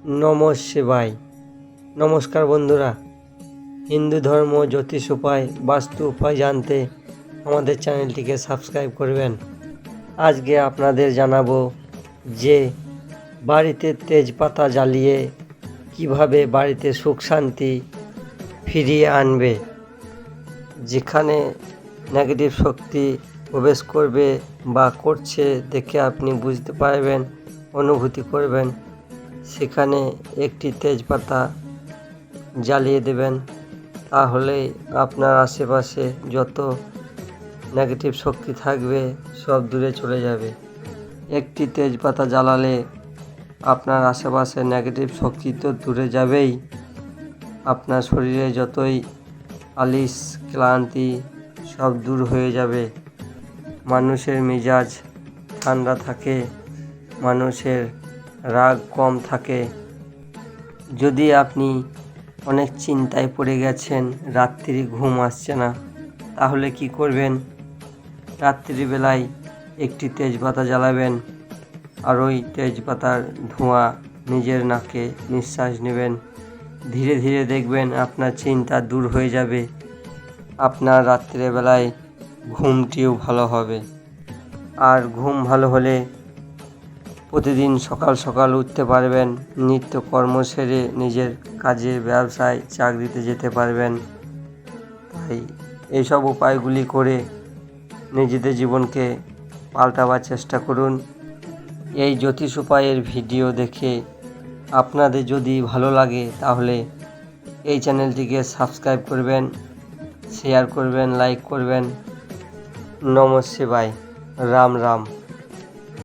নমঃ শিবায়। নমস্কার বন্ধুরা, হিন্দু ধর্ম, জ্যোতিষ উপায়, বাস্তু উপায় জানতে আমাদের চ্যানেলটিকে সাবস্ক্রাইব করবেন। আজকে আপনাদের জানাবো যে বাড়িতে তেজপাতা জ্বালিয়ে কিভাবে বাড়িতে সুখ শান্তি ফিরিয়ে আনবে। যেখানে নেগেটিভ শক্তি প্রবেশ করবে বা করছে দেখে আপনি বুঝতে পারবেন, অনুভূতি করবেন, সেখানে একটি তেজপাতা জ্বালিয়ে দেবেন। তাহলে আপনার আশেপাশে যত নেগেটিভ শক্তি থাকবে সব দূরে চলে যাবে। একটি তেজপাতা জ্বালালে আপনার আশেপাশে নেগেটিভ শক্তি তো দূরে যাবেই, আপনার শরীরে যতই আলিশ ক্লান্তি সব দূর হয়ে যাবে। মানুষের মেজাজ ঠান্ডা থাকে, মানুষের রাগ কম থাকে। যদি আপনি অনেক চিন্তায় পড়ে গেছেন, রাত্রি ঘুম আসছে না, তাহলে কি করবেন? রাত্রিবেলায় একটি তেজপাতা জ্বালাবেন আর ওই তেজপাতার ধোঁয়া নিজের নাকে নিঃশ্বাস নেবেন। ধীরে ধীরে দেখবেন আপনার চিন্তা দূর হয়ে যাবে, আপনার রাত্রিবেলায় ঘুমটিও ভালো হবে। আর ঘুম ভালো হলে প্রতিদিন সকাল সকাল উঠতে পারবেন, নিত্যকর্ম সেরে নিজের কাজে, ব্যবসায়, চাকরিতে যেতে পারবেন। তাই এইসব উপায়গুলি করে নিজেদের জীবনকে পাল্টাবার চেষ্টা করুন। এই জ্যোতিষ উপায়ের ভিডিও দেখে আপনাদের যদি ভালো লাগে তাহলে এই চ্যানেলটিকে সাবস্ক্রাইব করবেন, শেয়ার করবেন, লাইক করবেন। নমঃ শিবায়। রাম রাম।